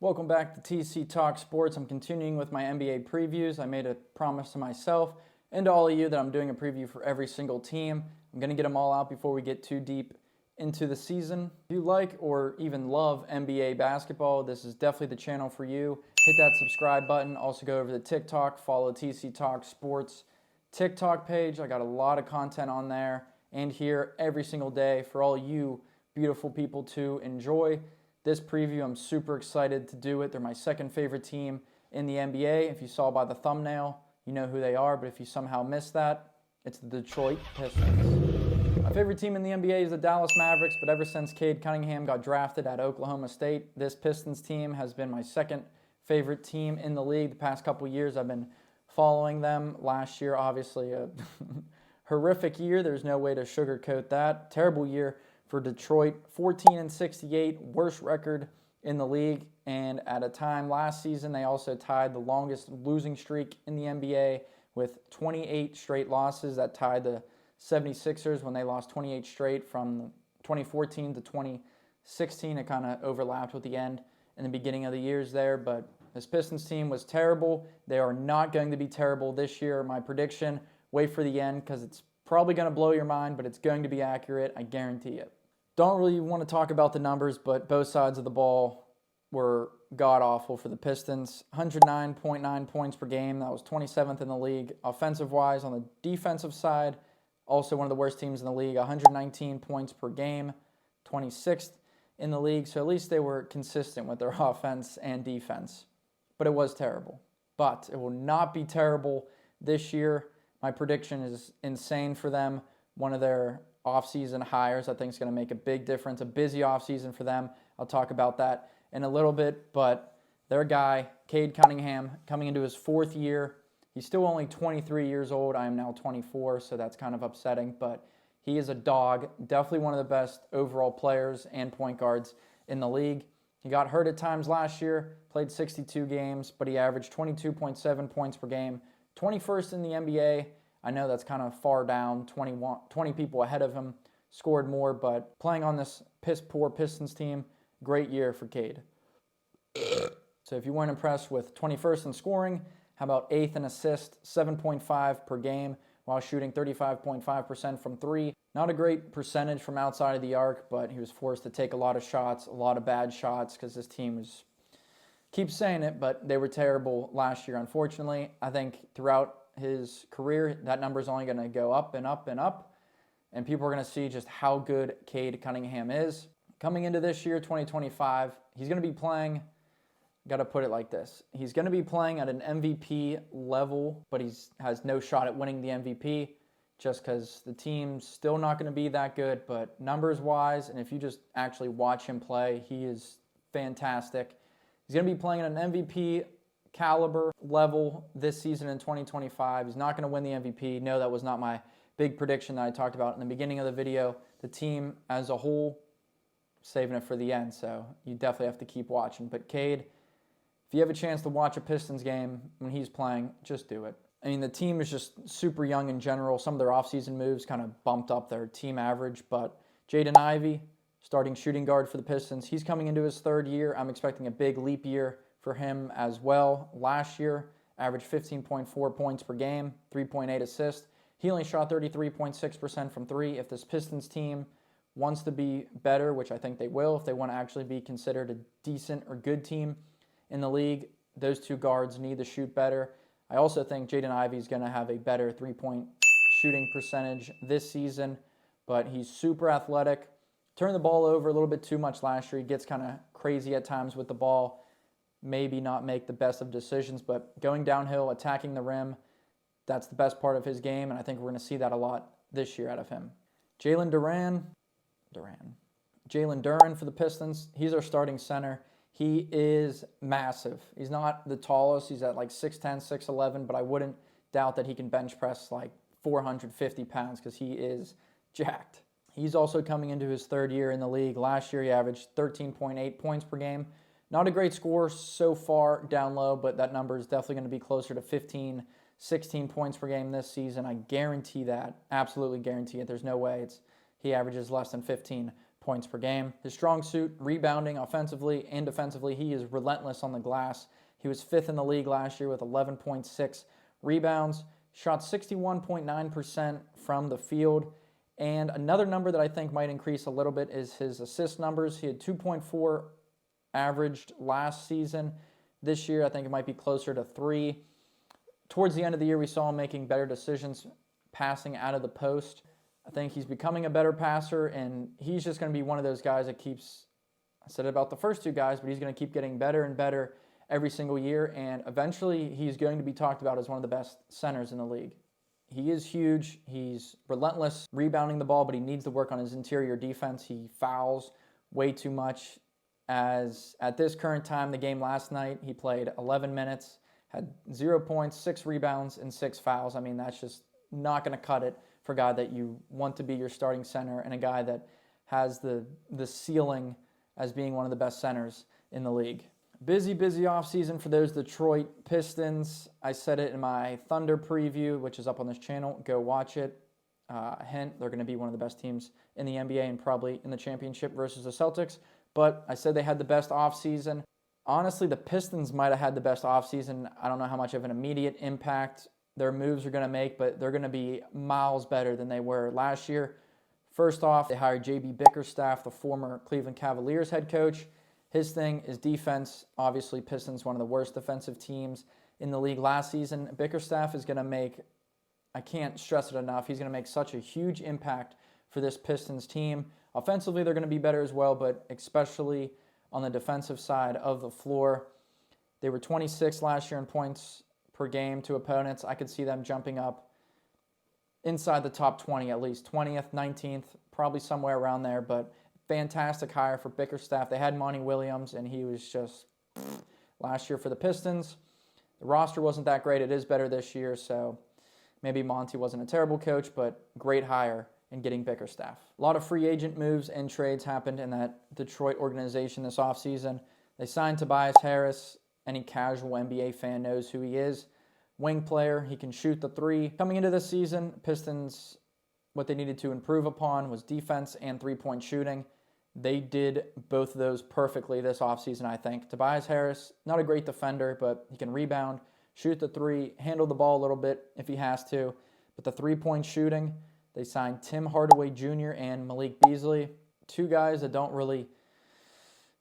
Welcome back to TC Talk Sports. I'm continuing with my NBA previews. I made a promise to myself and to all of you that I'm doing a preview for every single team. I'm going to get them all out before we get too deep into the season. If you like or even love NBA basketball, this is definitely the channel for you. Hit that subscribe button. Also go over to TikTok, follow TC Talk Sports TikTok page. I got a lot of content on there and here every single day for all you beautiful people to enjoy. This preview, I'm super excited to do it. They're my second favorite team in the NBA. If you saw by the thumbnail, you know who they are, but if you somehow missed that, it's the Detroit Pistons. My favorite team in the NBA is the Dallas Mavericks, but ever since Cade Cunningham got drafted at Oklahoma State, this Pistons team has been my second favorite team in the league. The past couple years, I've been following them. Last year, obviously, a horrific year. There's no way to sugarcoat that. Terrible year for Detroit, 14-68, worst record in the league. And at a time last season, they also tied the longest losing streak in the NBA with 28 straight losses. That tied the 76ers when they lost 28 straight from 2014 to 2016. It kind of overlapped with the end in the beginning of the years there. But this Pistons team was terrible. They are not going to be terrible this year. My prediction, wait for the end because it's probably going to blow your mind, but it's going to be accurate. I guarantee it. Don't really want to talk about the numbers, but both sides of the ball were god-awful for the Pistons. 109.9 points per game. That was 27th in the league. Offensive-wise, on the defensive side, also one of the worst teams in the league. 119 points per game, 26th in the league. So at least they were consistent with their offense and defense. But it was terrible. But it will not be terrible this year. My prediction is insane for them. One of their offseason hires, I think, is going to make a big difference. A busy offseason for them. I'll talk about that in a little bit. But their guy, Cade Cunningham, coming into his fourth year. He's still only 23 years old. I am now 24, so that's kind of upsetting. But he is a dog. Definitely one of the best overall players and point guards in the league. He got hurt at times last year, played 62 games, but he averaged 22.7 points per game. 21st in the NBA. I know that's kind of far down, 20 people ahead of him, scored more, but playing on this piss-poor Pistons team, great year for Cade. So if you weren't impressed with 21st in scoring, how about 8th in assists, 7.5 per game, while shooting 35.5% from three. Not a great percentage from outside of the arc, but he was forced to take a lot of shots, a lot of bad shots, because this team was, keep saying it, but they were terrible last year, unfortunately. I think throughout his career, that number is only going to go up and up and up, and people are going to see just how good Cade Cunningham is. Coming into this year, 2025, he's going to be playing, got to put it like this, he's going to be playing at an MVP level, but he has no shot at winning the MVP just because the team's still not going to be that good, but numbers-wise, and if you just actually watch him play, he is fantastic. He's going to be playing at an MVP caliber level this season in 2025. He's not going to win the MVP. No, that was not my big prediction that I talked about in the beginning of the video. The team as a whole, saving it for the end, so you definitely have to keep watching. But Cade, if you have a chance to watch a Pistons game when he's playing, just do it. I mean, the team is just super young in general. Some of their offseason moves kind of bumped up their team average, but Jaden Ivey, starting shooting guard for the Pistons, he's coming into his third year. I'm expecting a big leap year for him as well. Last year, averaged 15.4 points per game, 3.8 assists. He only shot 33.6% from three. If this Pistons team wants to be better, which I think they will, if they want to actually be considered a decent or good team in the league, those two guards need to shoot better. I also think Jaden Ivey is going to have a better three-point shooting percentage this season, but he's super athletic. Turned the ball over a little bit too much last year. He gets kind of crazy at times with the ball. Maybe not make the best of decisions, but going downhill, attacking the rim, that's the best part of his game, and I think we're going to see that a lot this year out of him. Jalen Duren for the Pistons. He's our starting center. He is massive. He's not the tallest. He's at like 6'10", 6'11", but I wouldn't doubt that he can bench press like 450 pounds because he is jacked. He's also coming into his third year in the league. Last year, he averaged 13.8 points per game. Not a great score so far down low, but that number is definitely going to be closer to 15, 16 points per game this season. I guarantee that. Absolutely guarantee it. There's no way he averages less than 15 points per game. His strong suit, rebounding offensively and defensively, he is relentless on the glass. He was 5th in the league last year with 11.6 rebounds, shot 61.9% from the field. And another number that I think might increase a little bit is his assist numbers. He had 2.4 averaged last season. This year, I think it might be closer to 3. Towards the end of the year, we saw him making better decisions, passing out of the post. I think he's becoming a better passer, and he's just going to be one of those guys that keeps, I said it about the first two guys, but he's going to keep getting better and better every single year, and eventually he's going to be talked about as one of the best centers in the league. He is huge. He's relentless rebounding the ball, but he needs to work on his interior defense. He fouls way too much. As at this current time, the game last night, he played 11 minutes, had 0 points, 6 rebounds, and 6 fouls. I mean, that's just not going to cut it for a guy that you want to be your starting center and a guy that has the ceiling as being one of the best centers in the league. Busy offseason for those Detroit Pistons. I said it in my Thunder preview, which is up on this channel. Go watch it. Hint, they're going to be one of the best teams in the NBA and probably in the championship versus the Celtics. But I said they had the best offseason. Honestly, the Pistons might have had the best offseason. I don't know how much of an immediate impact their moves are going to make, but they're going to be miles better than they were last year. First off, they hired J.B. Bickerstaff, the former Cleveland Cavaliers head coach. His thing is defense. Obviously, Pistons, one of the worst defensive teams in the league last season. Bickerstaff is going to make, I can't stress it enough, he's going to make such a huge impact for this Pistons team. Offensively, they're going to be better as well, but especially on the defensive side of the floor. They were 26th last year in points per game to opponents. I could see them jumping up inside the top 20 at least, 20th, 19th, probably somewhere around there, but fantastic hire for Bickerstaff. They had Monty Williams, and he was just last year for the Pistons. The roster wasn't that great. It is better this year, so maybe Monty wasn't a terrible coach, but great hire in getting Bickerstaff. A lot of free agent moves and trades happened in that Detroit organization this offseason. They signed Tobias Harris. Any casual NBA fan knows who he is. Wing player, he can shoot the three. Coming into this season, Pistons, what they needed to improve upon was defense and three-point shooting. They did both of those perfectly this offseason, I think. Tobias Harris, not a great defender, but he can rebound, shoot the three, handle the ball a little bit if he has to. But the three-point shooting, they signed Tim Hardaway Jr. and Malik Beasley, two guys that don't really,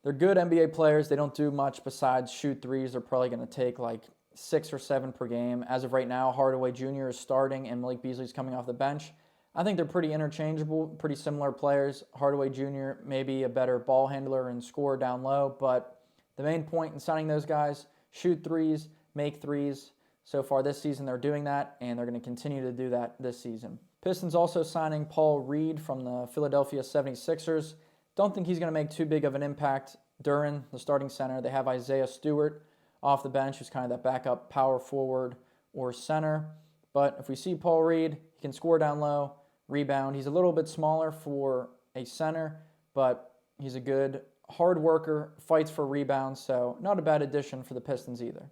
they're good NBA players. They don't do much besides shoot threes. They're probably going to take like 6 or 7 per game. As of right now, Hardaway Jr. is starting and Malik Beasley is coming off the bench. I think they're pretty interchangeable, pretty similar players. Hardaway Jr. maybe a better ball handler and scorer down low, but the main point in signing those guys, shoot threes, make threes. So far this season they're doing that, and they're going to continue to do that this season. Pistons also signing Paul Reed from the Philadelphia 76ers. Don't think he's going to make too big of an impact during the starting center. They have Isaiah Stewart off the bench, who's kind of that backup power forward or center. But if we see Paul Reed, he can score down low, rebound. He's a little bit smaller for a center, but he's a good hard worker, fights for rebounds, so not a bad addition for the Pistons either.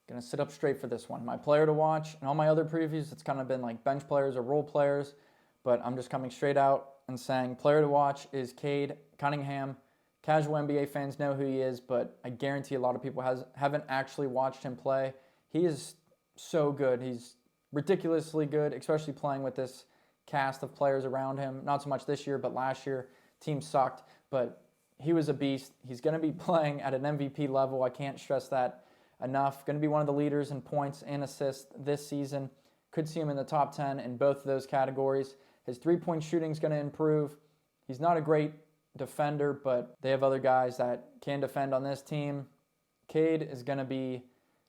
Going to sit up straight for this one. My player to watch, and all my other previews, it's kind of been like bench players or role players, but I'm just coming straight out and saying player to watch is Cade Cunningham. Casual NBA fans know who he is, but I guarantee a lot of people haven't actually watched him play. He is so good. He's ridiculously good, especially playing with this cast of players around him. Not so much this year, but last year, team sucked, but he was a beast. He's going to be playing at an MVP level. I can't stress that enough. Going to be one of the leaders in points and assists this season. Could see him in the top 10 in both of those categories. His three-point shooting is going to improve. He's not a great defender, but they have other guys that can defend on this team. Cade is going to be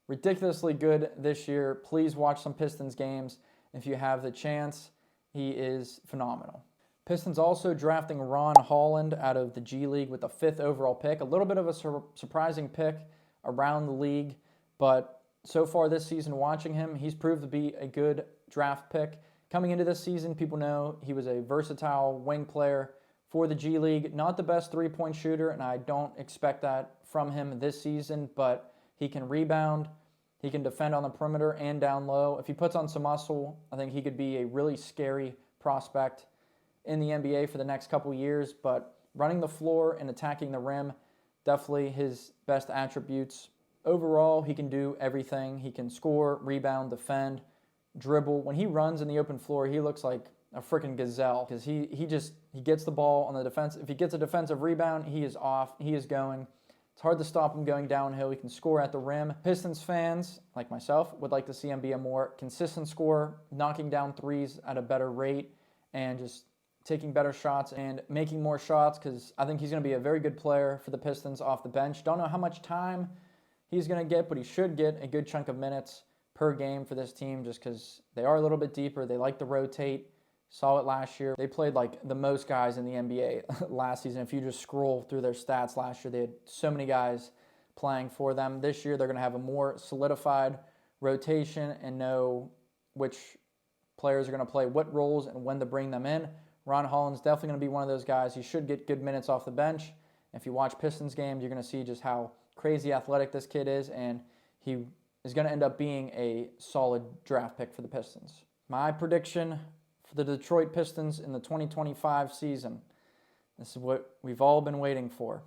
ridiculously good this year. Please watch some Pistons games if you have the chance. He is phenomenal. Pistons also drafting Ron Holland out of the G League with the 5th overall pick. A little bit of a surprising pick around the league, but so far this season watching him, he's proved to be a good draft pick. Coming into this season, people know he was a versatile wing player for the G League. Not the best three-point shooter, and I don't expect that from him this season, but he can rebound. He can defend on the perimeter and down low. If he puts on some muscle, I think he could be a really scary prospect in the NBA for the next couple years, but running the floor and attacking the rim, definitely his best attributes. Overall, he can do everything. He can score, rebound, defend, dribble. When he runs in the open floor, he looks like a freaking gazelle because he gets the ball on the defense. If he gets a defensive rebound, he is off. He is going. It's hard to stop him going downhill. He can score at the rim. Pistons fans, like myself, would like to see him be a more consistent scorer, knocking down threes at a better rate and just taking better shots and making more shots because I think he's going to be a very good player for the Pistons off the bench. Don't know how much time he's going to get, but he should get a good chunk of minutes per game for this team just because they are a little bit deeper. They like to rotate. Saw it last year. They played like the most guys in the NBA last season. If you just scroll through their stats last year, they had so many guys playing for them. This year, they're going to have a more solidified rotation and know which players are going to play what roles and when to bring them in. Ron Holland's definitely going to be one of those guys. He should get good minutes off the bench. If you watch Pistons games, you're going to see just how crazy athletic this kid is, and he is going to end up being a solid draft pick for the Pistons. My prediction for the Detroit Pistons in the 2025 season. This is what we've all been waiting for.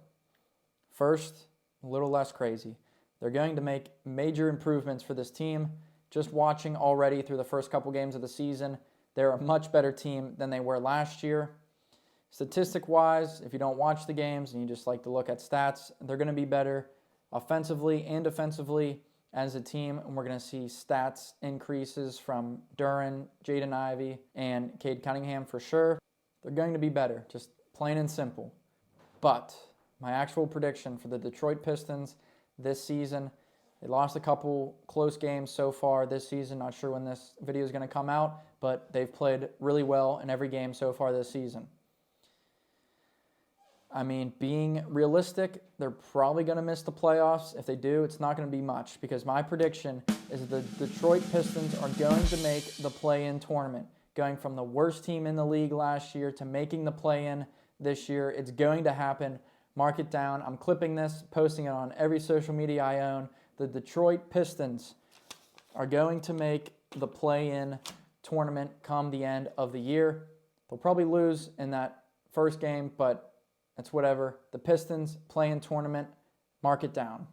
First, a little less crazy. They're going to make major improvements for this team. Just watching already through the first couple games of the season, they're a much better team than they were last year. Statistic-wise, if you don't watch the games and you just like to look at stats, they're going to be better offensively and defensively as a team, and we're going to see stats increases from Duren, Jaden Ivey, and Cade Cunningham for sure. They're going to be better, just plain and simple. But my actual prediction for the Detroit Pistons this season, they lost a couple close games so far this season. Not sure when this video is going to come out, but they've played really well in every game so far this season. I mean, being realistic, they're probably going to miss the playoffs. If they do, it's not going to be much because my prediction is the Detroit Pistons are going to make the play-in tournament. Going from the worst team in the league last year to making the play-in this year, it's going to happen. Mark it down. I'm clipping this, posting it on every social media I own. The Detroit Pistons are going to make the play-in tournament come the end of the year. They'll probably lose in that first game, but it's whatever. The Pistons play-in tournament, mark it down.